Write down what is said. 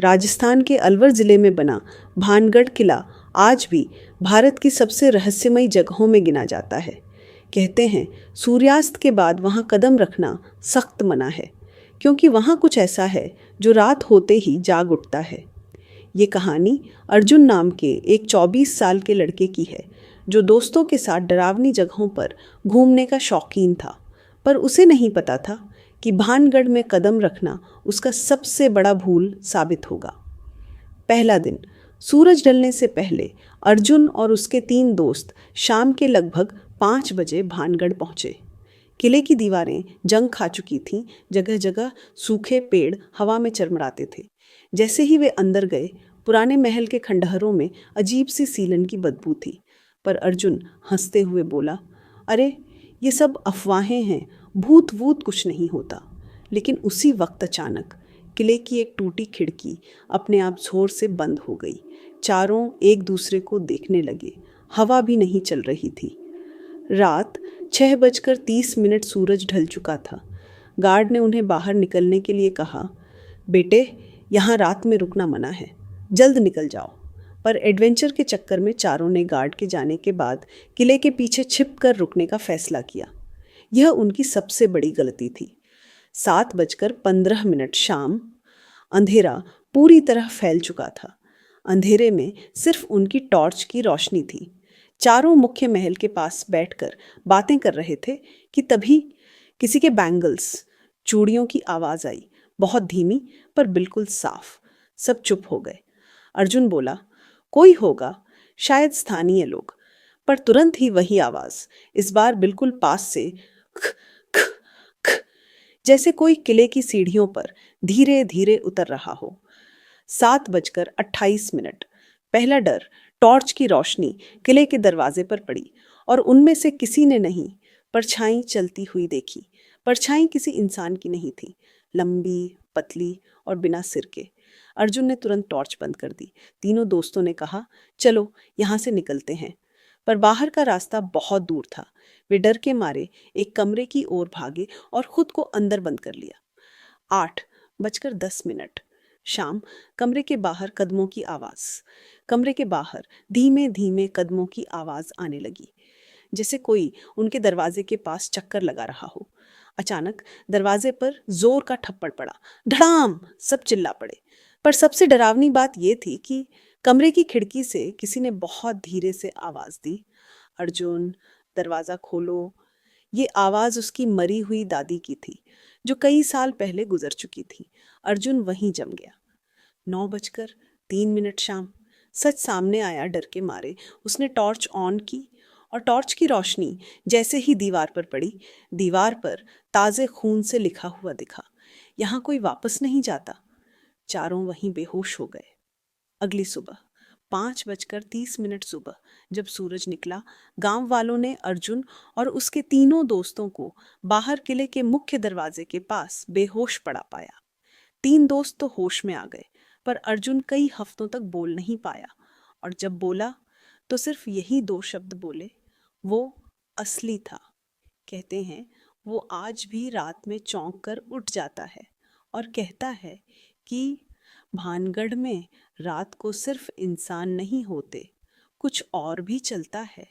राजस्थान के अलवर ज़िले में बना भानगढ़ किला आज भी भारत की सबसे रहस्यमयी जगहों में गिना जाता है। कहते हैं सूर्यास्त के बाद वहाँ कदम रखना सख्त मना है, क्योंकि वहाँ कुछ ऐसा है जो रात होते ही जाग उठता है। ये कहानी अर्जुन नाम के एक 24 साल के लड़के की है, जो दोस्तों के साथ डरावनी जगहों पर घूमने का शौकीन था। पर उसे नहीं पता था कि भानगढ़ में कदम रखना उसका सबसे बड़ा भूल साबित होगा। पहला दिन, सूरज ढलने से पहले अर्जुन और उसके 3 दोस्त शाम के लगभग 5 बजे भानगढ़ पहुँचे। किले की दीवारें जंग खा चुकी थीं, जगह जगह सूखे पेड़ हवा में चरमराते थे। जैसे ही वे अंदर गए, पुराने महल के खंडहरों में अजीब सी सीलन की बदबू थी। पर अर्जुन हंसते हुए बोला, अरे ये सब अफवाहें हैं, भूत वूत कुछ नहीं होता। लेकिन उसी वक्त अचानक किले की एक टूटी खिड़की अपने आप जोर से बंद हो गई। चारों एक दूसरे को देखने लगे। हवा भी नहीं चल रही थी। रात 6:30 सूरज ढल चुका था। गार्ड ने उन्हें बाहर निकलने के लिए कहा, बेटे यहाँ रात में रुकना मना है, जल्द निकल जाओ। पर एडवेंचर के चक्कर में चारों ने गार्ड के जाने के बाद किले के पीछे छिपकर रुकने का फैसला किया। यह उनकी सबसे बड़ी गलती थी। 7:15 शाम। अंधेरा पूरी तरह फैल चुका था। अंधेरे में सिर्फ उनकी टॉर्च की रोशनी थी। चारों मुख्य महल के पास बैठकर बातें कर रहे थे कि तभी किसी के बैंगल्स, चूड़ियों की आवाज़ आई, बहुत धीमी पर बिल्कुल साफ। सब चुप हो गए। अर्जुन बोला, कोई होगा, शायद स्थानीय लोग। पर तुरंत ही वही आवाज़, इस बार बिल्कुल पास से, ख, ख, ख, जैसे कोई किले की सीढ़ियों पर धीरे धीरे उतर रहा हो। 7:28। पहला डर, टॉर्च की रोशनी किले के दरवाजे पर पड़ी और उनमें से किसी ने नहीं, परछाई चलती हुई देखी। परछाई किसी इंसान की नहीं थी, लंबी, पतली और बिना सिर के। अर्जुन ने तुरंत टॉर्च बंद कर दी। तीनों दोस्तों ने कहा, चलो यहाँ से निकलते हैं। पर बाहर का रास्ता बहुत दूर था। वे डर के मारे एक कमरे की ओर भागे और खुद को अंदर बंद कर लिया। 8:10 शाम। कमरे के बाहर कदमों की आवाज़। कमरे के बाहर धीमे धीमे कदमों की आवाज़ आने लगी, जैसे कोई उनके दरवाजे के पास चक्कर लगा रहा हो। अचानक दरवाजे पर जोर का थप्पड़ पड़ा। धड़ाम! सब चिल्ला पड़े। पर सबसे डरावनी बात यह थी कि कमरे की खिड़की से किसी ने बहुत धीरे से आवाज़ दी, अर्जुन दरवाज़ा खोलो। ये आवाज़ उसकी मरी हुई दादी की थी, जो कई साल पहले गुजर चुकी थी। अर्जुन वहीं जम गया। 9:03 शाम। सच सामने आया। डर के मारे उसने टॉर्च ऑन की और टॉर्च की रोशनी जैसे ही दीवार पर पड़ी, दीवार पर ताज़े खून से लिखा हुआ दिखा, यहाँ कोई वापस नहीं जाता। चारों वहीं बेहोश हो गए। अगली सुबह 5:30 सुबह, जब सूरज निकला, गांव वालों ने अर्जुन और उसके तीनों दोस्तों को बाहर किले के मुख्य दरवाजे के पास बेहोश पड़ा पाया। 3 दोस्त तो होश में आ गए, पर अर्जुन कई हफ्तों तक बोल नहीं पाया, और जब बोला तो सिर्फ यही 2 शब्द बोले, वो असली था। कहते हैं वो आज भी रात में चौंक कर उठ जाता है और कहता है कि भानगढ़ में रात को सिर्फ इंसान नहीं होते, कुछ और भी चलता है।